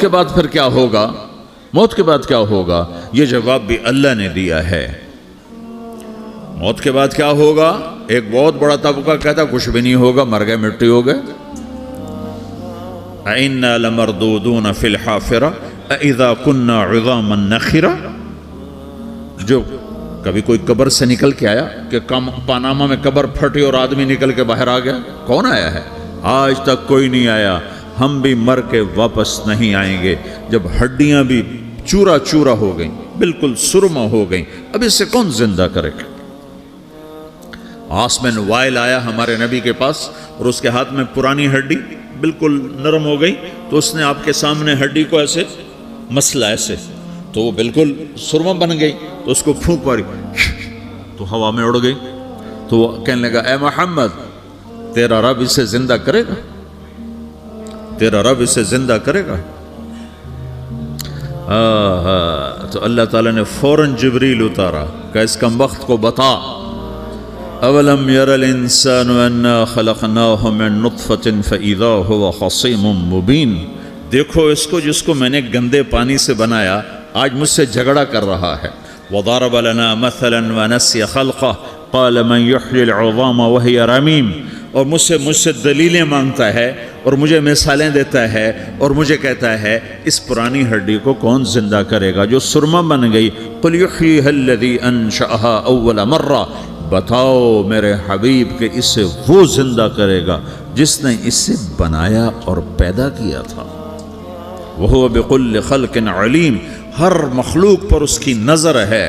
کے بعد پھر کیا ہوگا؟ موت کے بعد کیا ہوگا؟ یہ جواب بھی اللہ نے دیا ہے۔ موت کے بعد کیا ہوگا؟ ایک بہت بڑا طبقہ کہتا کچھ بھی نہیں ہوگا، مر گئے، مٹی ہو گئے۔ اِنَّا لَمَرْدُودُونَ فِي الْحَافِرَةِ اِذَا كُنَّا عِظَامًا نَخِرَةً۔ جو کبھی کوئی قبر سے نکل کے آیا کہ پاناما میں قبر پھٹی اور آدمی نکل کے باہر آ گیا؟ کون آیا ہے؟ آج تک کوئی نہیں آیا۔ ہم بھی مر کے واپس نہیں آئیں گے جب ہڈیاں بھی چورا چورا ہو گئیں، بالکل سرما ہو گئیں، اب اس سے کون زندہ کرے گا؟ عاصم وائل آیا ہمارے نبی کے پاس اور اس کے ہاتھ میں پرانی ہڈی بالکل نرم ہو گئی، تو اس نے آپ کے سامنے ہڈی کو ایسے مسلا، ایسے، تو وہ بالکل سرما بن گئی، تو اس کو پھونک ماری تو ہوا میں اڑ گئی۔ تو وہ کہنے لگا اے محمد، تیرا رب اسے زندہ کرے گا؟ تیرا رب اسے زندہ کرے گا؟ تو اللہ تعالیٰ نے فوراً جبریل اتارا کہ اس کمبخت کو بتا، اولم یر الانسان انا خلقناہ من نطفۃ فاذا هو خصیم مبین۔ دیکھو اس کو، جس کو میں نے گندے پانی سے بنایا، آج مجھ سے جھگڑا کر رہا ہے۔ وضرب لنا مثلا ونسی خلقہ قال من یحیی العظام وہی رمیم۔ اور مجھ سے دلیلیں مانگتا ہے اور مجھے مثالیں دیتا ہے اور مجھے کہتا ہے اس پرانی ہڈی کو کون زندہ کرے گا جو سرما بن گئی؟ قل یحییھا الذی انشأھا اول مرہ۔ بتاؤ میرے حبیب کہ اسے وہ زندہ کرے گا جس نے اسے بنایا اور پیدا کیا تھا۔ وہو بکل خلق علیم۔ ہر مخلوق پر اس کی نظر ہے،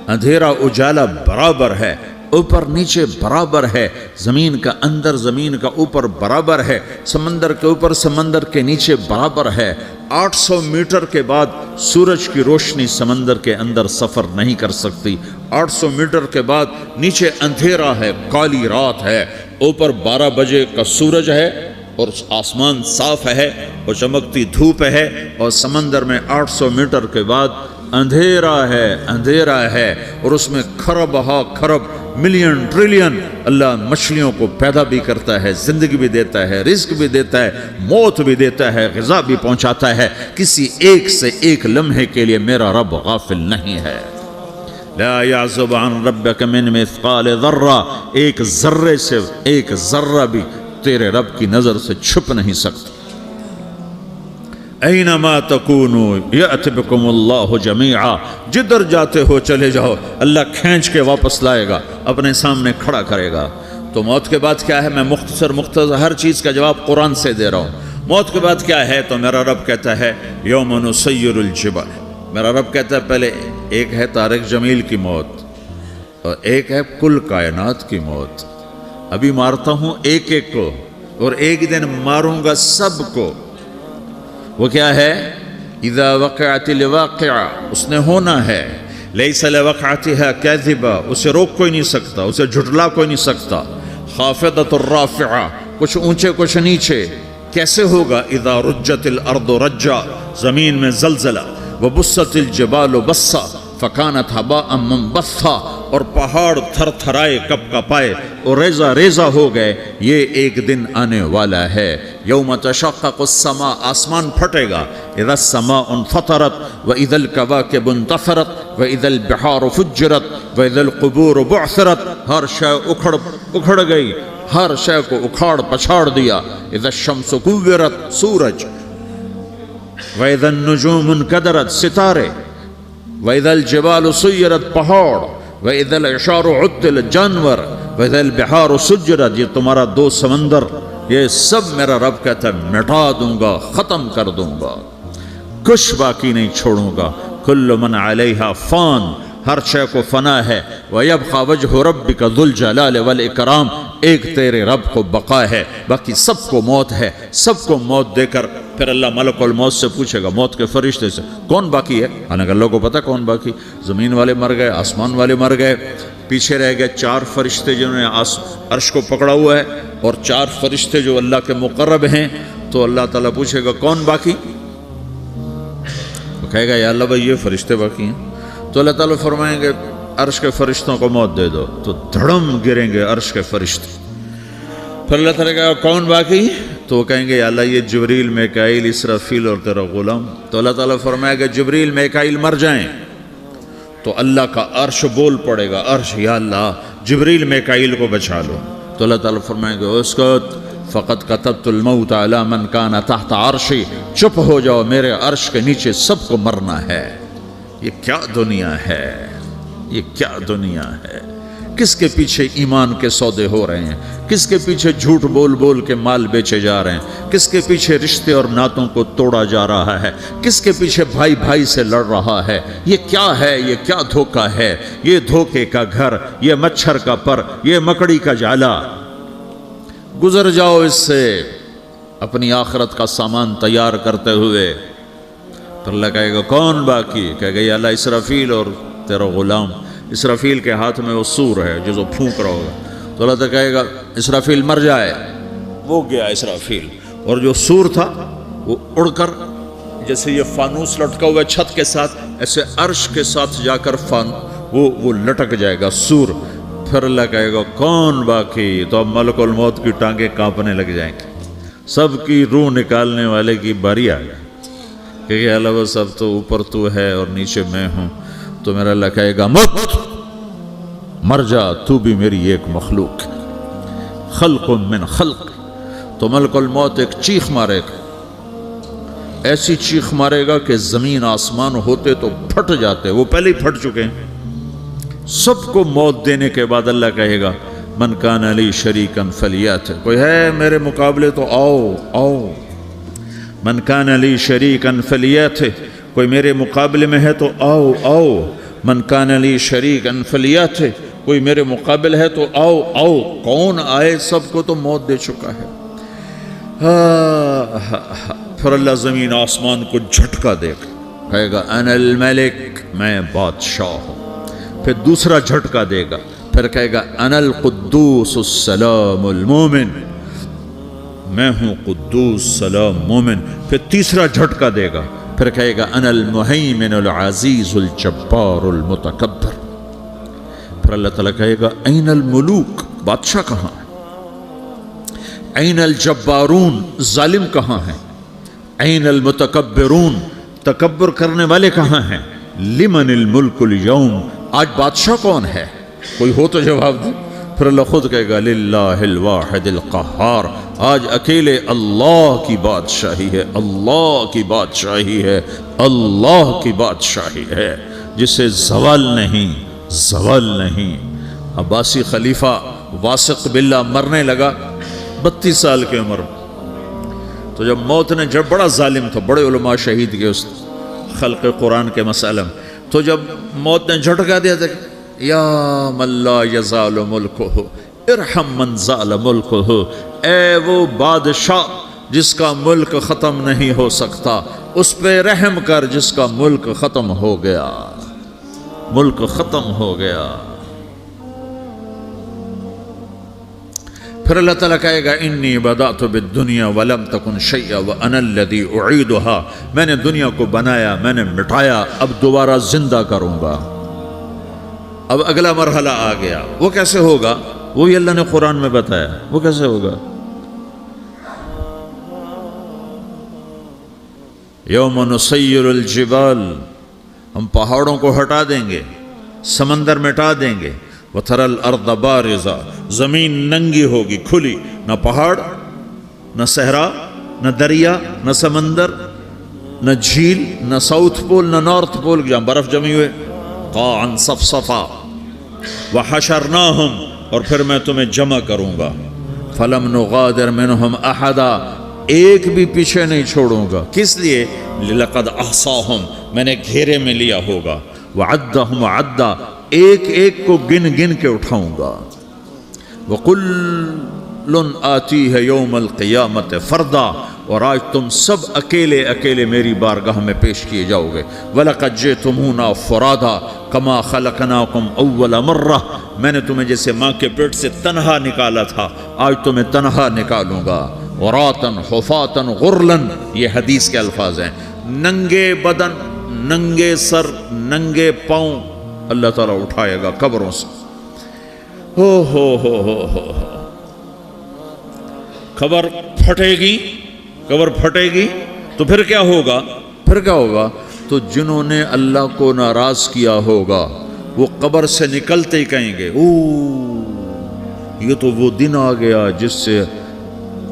اندھیرا اجالا برابر ہے، اوپر نیچے برابر ہے، زمین کا اندر زمین کا اوپر برابر ہے، سمندر کے اوپر سمندر کے نیچے برابر ہے۔ 800 میٹر کے بعد سورج کی روشنی سمندر کے اندر سفر نہیں کر سکتی۔ 800 میٹر کے بعد نیچے اندھیرا ہے، کالی رات ہے، اوپر 12 بجے کا سورج ہے اور آسمان صاف ہے اور چمکتی دھوپ ہے، اور سمندر میں 800 میٹر کے بعد اندھیرا ہے اور اس میں کھرب ہا کھرب ملین ٹریلین اللہ مچھلیوں کو پیدا بھی کرتا ہے، زندگی بھی دیتا ہے، رزق بھی دیتا ہے، موت بھی دیتا ہے، غذا بھی پہنچاتا ہے۔ کسی ایک سے ایک لمحے کے لیے میرا رب غافل نہیں ہے۔ لا يعزب عن ربك من مثقال ذرہ، ایک ذرے سے ایک ذرہ بھی تیرے رب کی نظر سے چھپ نہیں سکتا۔ اینما تکونوا یأت بکم اللہ جمیعا، جدھر جاتے ہو چلے جاؤ، اللہ کھینچ کے واپس لائے گا، اپنے سامنے کھڑا کرے گا۔ تو موت کے بعد کیا ہے؟ میں مختصر ہر چیز کا جواب قرآن سے دے رہا ہوں۔ موت کے بعد کیا ہے؟ تو میرا رب کہتا ہے یوم نسیر الجبال۔ میرا رب کہتا ہے پہلے ایک ہے طارق جمیل کی موت اور ایک ہے کل کائنات کی موت۔ ابھی مارتا ہوں ایک ایک کو اور ایک دن ماروں گا سب کو۔ وہ کیا ہے؟ اذا وقعت الواقعہ، اس نے ہونا ہے۔ لیس لوقعتها کاذبہ، اسے روک کوئی نہیں سکتا، اسے جھٹلا کوئی نہیں سکتا۔ خافضۃ الرافعہ، کچھ اونچے کچھ نیچے۔ کیسے ہوگا؟ اذا رجت الارض رجا، زمین میں زلزلہ۔ وبست الجبال بسا فکانت ہباء منبثا، اور پہاڑ تھر تھرائے کپ کپائے اور ریزہ ریزہ ہو گئے۔ یہ ایک دن آنے والا ہے۔ یوم تشقق السماء، آسمان پھٹے گا۔ اذا السماء انفطرت واذا الكواكب انتثرت واذا البحار فجرت واذا القبور بعثرت، ہر شے اکھڑ گئی، ہر شے کو اکھاڑ پچھاڑ دیا۔ اذا الشمس كورت، سورج۔ واذا النجوم انكدرت، ستارے۔ وَإِذَا الْجِبَالُ سُيِّرَتْ، پہاڑ۔ وَإِذَا الْعِشَارُ عُطِّلَتْ، جانور۔ وَإِذَا الْبِحَارُ سُجِّرَتْ، یہ تمہارا دو سمندر، یہ سب میرا رب کہتا ہے مٹا دوں گا، ختم کر دوں گا، کچھ باقی نہیں چھوڑوں گا۔ كُلُّ مَنْ عَلَيْهَا فان، ہر شے کو فنا ہے۔ وَيَبْقَى وَجْهُ رَبِّكَ ذُو الْجَلَالِ وَالْإِكْرَامِ، ایک تیرے رب کو بقا ہے، باقی سب کو موت ہے۔ سب کو موت دے کر پھر اللہ ملک الموت سے پوچھے گا، موت کے فرشتے سے، کون باقی ہے؟ حالانکہ اللہ کو پتہ کون باقی۔ زمین والے مر گئے، آسمان والے مر گئے، پیچھے رہ گئے 4 فرشتے جنہوں نے عرش کو پکڑا ہوا ہے، اور 4 فرشتے جو اللہ کے مقرب ہیں۔ تو اللہ تعالیٰ پوچھے گا کون باقی؟ وہ کہے گا یا اللہ بھائی یہ فرشتے باقی ہیں۔ تو اللہ تعالیٰ فرمائیں گے عرش کے فرشتوں کو موت دے دو، تو دھڑم گریں گے عرش کے فرشتے۔ پھر اللہ تعالیٰ کہا کون باقی؟ تو وہ کہیں گے یا اللہ یہ جبریل میکائیل اسرافیل اور تیرا غلام. تو اللہ تعالیٰ فرمائے گا جبریل میکائیل مر جائیں تو اللہ کا عرش بول پڑے گا, عرش یا اللہ جبریل میکائیل کو بچا لو. تو اللہ تعالیٰ فرمائیں گے اسکت فقط کتبت الموت علی من کان تحت عرشی, چپ ہو جاؤ میرے عرش کے نیچے سب کو مرنا ہے. یہ کیا دنیا ہے, یہ کیا دنیا ہے. کس کے پیچھے ایمان کے سودے ہو رہے ہیں, کس کے پیچھے جھوٹ بول بول کے مال بیچے جا رہے ہیں, کس کے پیچھے رشتے اور ناتوں کو توڑا جا رہا ہے, کس کے پیچھے بھائی بھائی سے لڑ رہا ہے. یہ کیا ہے, یہ کیا دھوکہ ہے, یہ دھوکے کا گھر, یہ مچھر کا پر, یہ مکڑی کا جالا. گزر جاؤ اس سے اپنی آخرت کا سامان تیار کرتے ہوئے. پھر اللہ کہے گا کون باقی, کہے گا یا اللہ اسرافیل اور تیرا غلام. اسرافیل کے ہاتھ میں وہ سور ہے جو پھونک رہا ہوگا. تو اللہ تعالیٰ کہے گا اسرافیل مر جائے. وہ گیا اسرافیل, اور جو سور تھا وہ اڑ کر جیسے یہ فانوس لٹکا ہوا چھت کے ساتھ ایسے عرش کے ساتھ جا کر وہ لٹک جائے گا سور. پھر اللہ کہے گا کون باقی. تو اب ملک الموت کی ٹانگیں کانپنے لگ جائیں گے, سب کی روح نکالنے والے کی باری آ گئی کہ اللہ وہ سب تو اوپر تو ہے اور نیچے میں ہوں. تو میرا اللہ کہے گا موت مر جا, تو بھی میری ایک مخلوق, خلق من خلق. تو ملک الموت ایک چیخ مارے گا, ایسی چیخ مارے گا کہ زمین آسمان ہوتے تو پھٹ جاتے, وہ پہلے ہی پھٹ چکے ہیں. سب کو موت دینے کے بعد اللہ کہے گا من کان لی شریکن فلیات, کوئی ہے میرے مقابلے تو آؤ آؤ. من کان لی شریکن فلیات, کوئی میرے مقابلے میں ہے تو آؤ آؤ. من کان لی شریکن فلیات, کوئی میرے مقابل ہے تو آؤ آؤ. کون آئے, سب کو تو موت دے چکا ہے. پھر اللہ زمین آسمان کو جھٹکا دے گا, کہے گا انا الملک, میں بادشاہ ہوں. پھر دوسرا جھٹکا دے گا, پھر کہے گا انا القدوس السلام المومن, میں ہوں قدوس سلام مومن. پھر تیسرا جھٹکا دے گا, پھر کہے گا انا المہیمن العزیز الجبار المتکبر. پھر اللہ تعالیٰ کہے گا این الملوک, بادشاہ کہاں ہے؟ این الجبارون, ظالم کہاں ہیں؟ این المتکبرون, تکبر کرنے والے کہاں ہیں؟ لمن الملک اليوم, آج بادشاہ کون ہے؟ کوئی ہو تو جواب دے. پھر اللہ خود کہے گا للہ الواحد القہار, آج اکیلے اللہ کی بادشاہی ہے, اللہ کی بادشاہی ہے, اللہ کی بادشاہی ہے جسے زوال نہیں, زوال نہیں. عباسی خلیفہ واثق باللہ مرنے لگا 32 سال کی عمر. تو جب موت نے, جب بڑا ظالم تھا, بڑے علماء شہید کے اس خلق قرآن کے مسئلہ میں, تو جب موت نے جھٹکا دیا تھا یا من لا یزال ملکہ ارحم من زال ملکہ, اے وہ بادشاہ جس کا ملک ختم نہیں ہو سکتا, اس پہ رحم کر جس کا ملک ختم ہو گیا, ملک ختم ہو گیا. پھر اللہ تعالیٰ کہے گا انی بدأت بالدنیا ولم تکن شیئا وانا الذی اعیدها, میں نے دنیا کو بنایا, میں نے مٹایا, اب دوبارہ زندہ کروں گا. اب اگلا مرحلہ آ گیا, وہ کیسے ہوگا؟ وہی اللہ نے قرآن میں بتایا. وہ کیسے ہوگا؟ یوم نسیر الجبال, ہم پہاڑوں کو ہٹا دیں گے, سمندر مٹا دیں گے. وَتَرَى الْأَرْضَ بَارِزَةً, زمین ننگی ہوگی, کھلی, نہ پہاڑ, نہ صحرا, نہ دریا, نہ سمندر, نہ جھیل, نہ ساؤتھ پول, نہ نارتھ پول جہاں برف جمی ہوئے. قَاعًا صَفْصَفًا وَحَشَرْنَاهُمْ, اور پھر میں تمہیں جمع کروں گا. فَلَمْ نُغَادِرْ مِنْهُمْ أَحَدًا, ایک بھی پیچھے نہیں چھوڑوں گا. کس لیے؟ لَقَدْ أَحْصَاهُمْ, میں نے گھیرے میں لیا ہوگا. وَعَدَّهُمْ عَدًّا, ایک ایک کو گن گن کے اٹھاؤں گا. وَكُلٌّ آتِيهِ يَوْمَ الْقِيَامَةِ فَرْدًا, اور آج تم سب اکیلے اکیلے میری بارگاہ میں پیش کیے جاؤ گے. وَلَقَدْ جِئْتُمُونَا فُرَادًا كَمَا خَلَقْنَاكُمْ أَوَّلَ مَرَّةٍ, میں نے تمہیں جیسے ماں کے پیٹ سے تنہا نکالا تھا, آج تمہیں تنہا نکالوں گا. عُرَاةً حُفَاةً غُرْلًا, یہ حدیث کے الفاظ ہیں. ننگے بدن, ننگے سر, ننگے پاؤں اللہ تعالیٰ اٹھائے گا قبروں سے. ہو. خبر پھٹے گی، قبر پھٹے گی تو پھر کیا ہوگا؟ پھر کیا ہوگا؟ تو جنہوں نے اللہ کو ناراض کیا ہوگا وہ قبر سے نکلتے ہی کہیں گے او یہ تو وہ دن آ گیا جس سے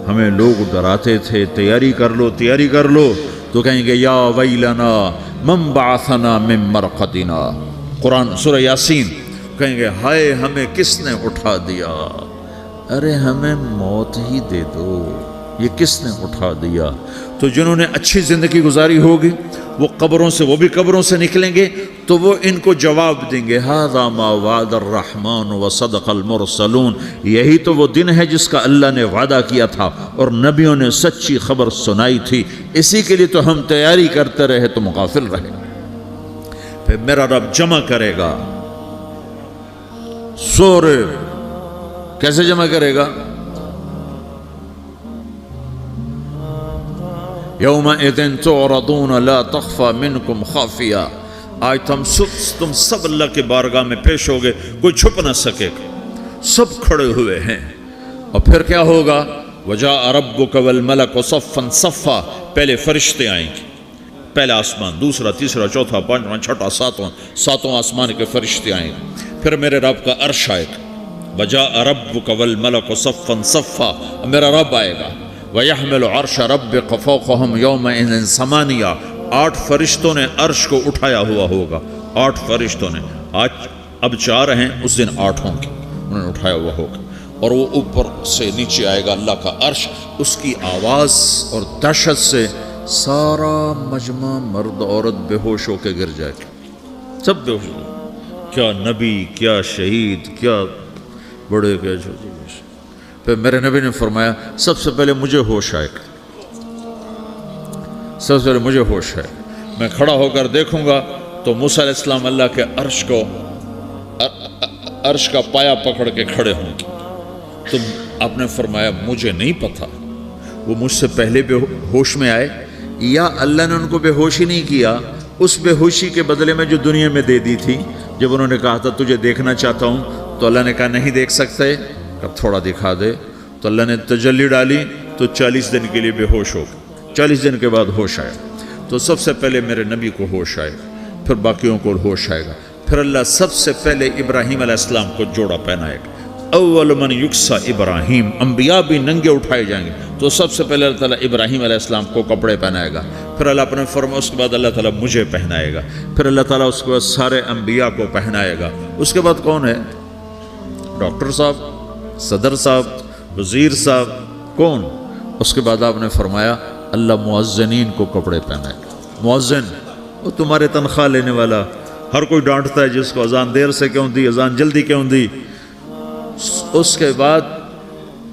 ہمیں لوگ ڈراتے تھے، تیاری کر لو تیاری کر لو. تو کہیں گے یا ویلنا من بعثنا من مرقدنا، قرآن سورہ یاسین. کہیں گے ہائے ہمیں کس نے اٹھا دیا، ارے ہمیں موت ہی دے دو، یہ کس نے اٹھا دیا. تو جنہوں نے اچھی زندگی گزاری ہوگی وہ قبروں سے، وہ بھی قبروں سے نکلیں گے تو وہ ان کو جواب دیں گے ھذا ما وعد الرحمن وصدق المرسلون، یہی تو وہ دن ہے جس کا اللہ نے وعدہ کیا تھا اور نبیوں نے سچی خبر سنائی تھی، اسی کے لیے تو ہم تیاری کرتے رہے تم غافل رہے. پھر میرا رب جمع کرے گا سورے، کیسے جمع کرے گا؟ یومئذ تعرضون لا تخفى منکم خافیہ، آج تم سب اللہ کے بارگاہ میں پیش ہوگے، کوئی چھپ نہ سکے گا، سب کھڑے ہوئے ہیں. اور پھر کیا ہوگا؟ وجاء ربک والملک صفا صفا، پہلے فرشتے آئیں گے، پہلا آسمان، دوسرا، تیسرا، چوتھا، پانچواں، چھٹا، ساتواں آسمان کے فرشتے آئیں گے. پھر میرے رب کا عرش آئے گا، وجاء ربک والملک صفا صفا، میرا رب آئے گا. وَيَحْمِلُ عَرْشَ رَبِّكَ فَوْقَهُمْ يَوْمَئِذٍ ثَمَانِيَةٌ، 8 فرشتوں نے عرش کو اٹھایا ہوا ہوگا، 8 فرشتوں نے، آج اب 4 ہیں، اس دن 8 ہوں گے، انہوں نے اٹھایا ہوا ہوگا. اور وہ اوپر سے نیچے آئے گا اللہ کا عرش، اس کی آواز اور دہشت سے سارا مجمع مرد عورت بے ہوش ہو کے گر جائے گا، سب بے ہوش ہو. کیا نبی، کیا شہید، کیا بڑے، کیا چھوٹے. پھر میرے نبی نے فرمایا سب سے پہلے مجھے ہوش آئے گا، سب سے پہلے مجھے ہوش ہے، میں کھڑا ہو کر دیکھوں گا تو موسیٰ علیہ السلام اللہ کے عرش کا پایا پکڑ کے کھڑے ہوں گے. تو آپ نے فرمایا مجھے نہیں پتا وہ مجھ سے پہلے بے ہوش میں آئے یا اللہ نے ان کو بے ہوش ہی نہیں کیا، اس بے ہوشی کے بدلے میں جو دنیا میں دے دی تھی. جب انہوں نے کہا تھا تجھے دیکھنا چاہتا ہوں تو اللہ نے کہا نہیں دیکھ سکتے، اب تھوڑا دکھا دے. تو اللہ نے تجلی ڈالی تو 40 دن کے لیے بے ہوش ہو گئے، 40 دن کے بعد ہوش آیا. تو سب سے پہلے میرے نبی کو ہوش آئے گا، پھر باقیوں کو ہوش آئے گا. پھر اللہ سب سے پہلے ابراہیم علیہ السلام کو جوڑا پہنائے گا. اول من یکسا ابراہیم، انبیاء بھی ننگے اٹھائے جائیں گے تو سب سے پہلے اللہ تعالیٰ ابراہیم علیہ السلام کو کپڑے پہنائے گا. پھر اللہ اپنے فرمایا اس کے بعد اللہ تعالیٰ مجھے پہنائے گا. پھر اللہ تعالیٰ اس کے بعد سارے انبیاء کو پہنائے گا. اس کے بعد کون ہے؟ ڈاکٹر صاحب، صدر صاحب، وزیر صاحب، کون؟ اس کے بعد آپ نے فرمایا اللہ مؤذنین کو کپڑے پہنائے گا. مؤذن وہ تمہارے تنخواہ لینے والا، ہر کوئی ڈانٹتا ہے جس کو اذان دیر سے کیوں دی، اذان جلدی کیوں دی. اس کے بعد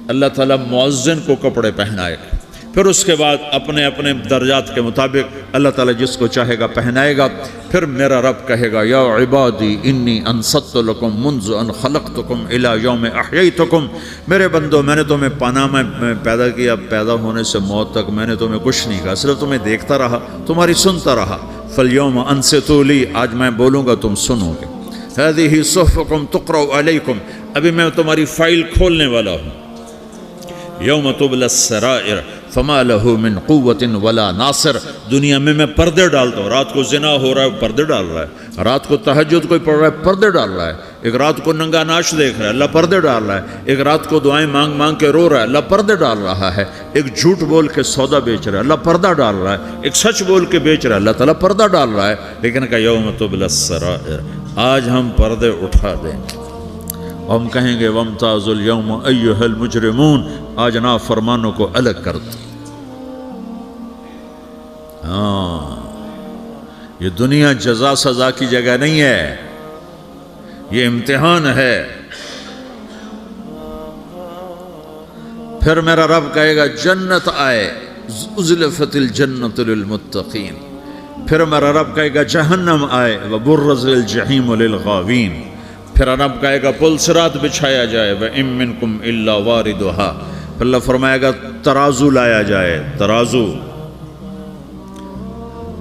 اللہ تعالیٰ مؤذن کو کپڑے پہنائے گا. پھر اس کے بعد اپنے اپنے درجات کے مطابق اللہ تعالیٰ جس کو چاہے گا پہنائے گا. پھر میرا رب کہے گا یا عبادی انی انصت لکم منذ ان خلقتکم الی یوم احییتکم، میرے بندو میں نے تمہیں پناہ میں پیدا کیا، پیدا ہونے سے موت تک میں نے تمہیں کچھ نہیں کہا، صرف تمہیں دیکھتا رہا، تمہاری سنتا رہا. فالیوم انصتوا لی، آج میں بولوں گا تم سنو گے. ہذہ صحفکم تقرأ علیکم، ابھی میں تمہاری فائل کھولنے والا ہوں. یوم تبلی السرائر فما لہ من قوت ولا ناصر، دنیا میں پردے ڈالتا ہوں. رات کو زنا ہو رہا ہے پردے ڈال رہا ہے، رات کو تہجد کوئی پڑھ رہا ہے پردے ڈال رہا ہے، ایک رات کو ننگا ناچ دیکھ رہا ہے اللہ پردے ڈال رہا ہے، ایک رات کو دعائیں مانگ مانگ کے رو رہا ہے اللہ پردے ڈال رہا ہے، ایک جھوٹ بول کے سودا بیچ رہا ہے اللہ پردہ ڈال رہا ہے، ایک سچ بول کے بیچ رہا ہے اللہ تعالیٰ پردہ ڈال رہا ہے. لیکن کہ یوم تبلی السرائر، آج ہم پردے اٹھا دیں گے. ہم کہیں گے وامتازوا اليوم ایھا المجرمون، آج نافرمانوں کو الگ کر دو. یہ دنیا جزا سزا کی جگہ نہیں ہے، یہ امتحان ہے. پھر میرا رب کہے گا جنت آئے، ازلفت الجنت للمتقین. پھر میرا رب کہے گا جہنم آئے، وبرزت الجحیم للغاوین. پھر رب کہے گا پل صراط بچھایا جائے، وَإِن مِّنكُمْ إِلَّا وَارِدُهَا. پھر اللہ فرمائے گا ترازو لایا جائے، ترازو.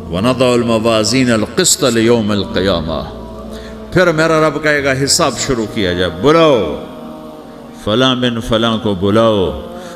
وَنَضَعُ الْمَوَازِينَ الْقِسْطَ لِيَوْمِ الْقِيَامَةِ. پھر میرا رب کہے گا حساب شروع کیا جائے، بلاؤ فلاں بن فلاں کو بلاؤ،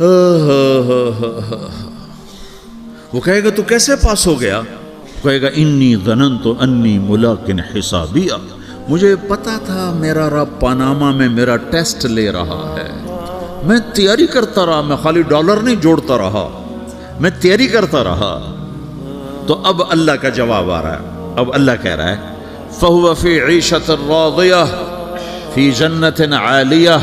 وہ کہے گا تو کیسے پاس ہو گیا؟ وہ کہے گا انی ظننت انی ملاقن حسابیہ، مجھے پتا تھا میرا رب پاناما میں میرا ٹیسٹ لے رہا ہے، میں تیاری کرتا رہا، میں خالی ڈالر نہیں جوڑتا رہا، میں تیاری کرتا رہا۔ تو اب اللہ کا جواب آ رہا ہے، اب اللہ کہہ رہا ہے فَهُوَ فِي عِيشَةٍ رَاضِيَةٍ فِي جَنَّةٍ عَالِيَةٍ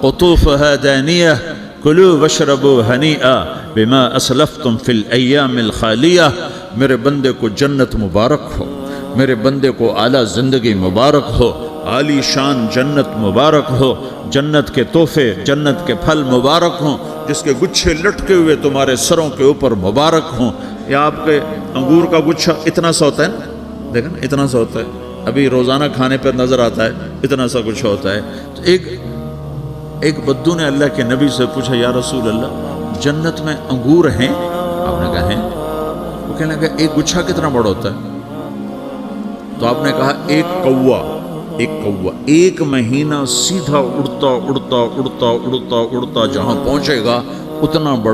قُطُوفُهَا دَانِيَةٌ كُلُوا وَاشْرَبُوا هَنِيئًا بِمَا أَسْلَفْتُمْ فِي الْأَيَّامِ الْخَالِيَةِ، میرے بندے کو جنت مبارک ہو، میرے بندے کو اعلیٰ زندگی مبارک ہو، عالی شان جنت مبارک ہو، جنت کے تحفے، جنت کے پھل مبارک ہوں، جس کے گچھے لٹکے ہوئے تمہارے سروں کے اوپر مبارک ہوں۔ یا آپ کے انگور کا گچھا اتنا سا ہوتا ہے نا، دیکھیں نا اتنا سا ہوتا ہے، ابھی روزانہ کھانے پر نظر آتا ہے، اتنا سا کچھ ہوتا ہے۔ تو ایک بدو نے اللہ کے نبی سے پوچھا یا رسول اللہ جنت میں انگور ہیں؟ آپ نے کہا ہیں۔ وہ کہنے لگا ایک گچھا کتنا بڑا ہوتا ہے؟ تو آپ نے کہا ایک کوا ایک مہینہ سیدھا اڑتا اڑتا اڑتا اڑتا اڑتا جہاں پہنچے گا اتنا بڑا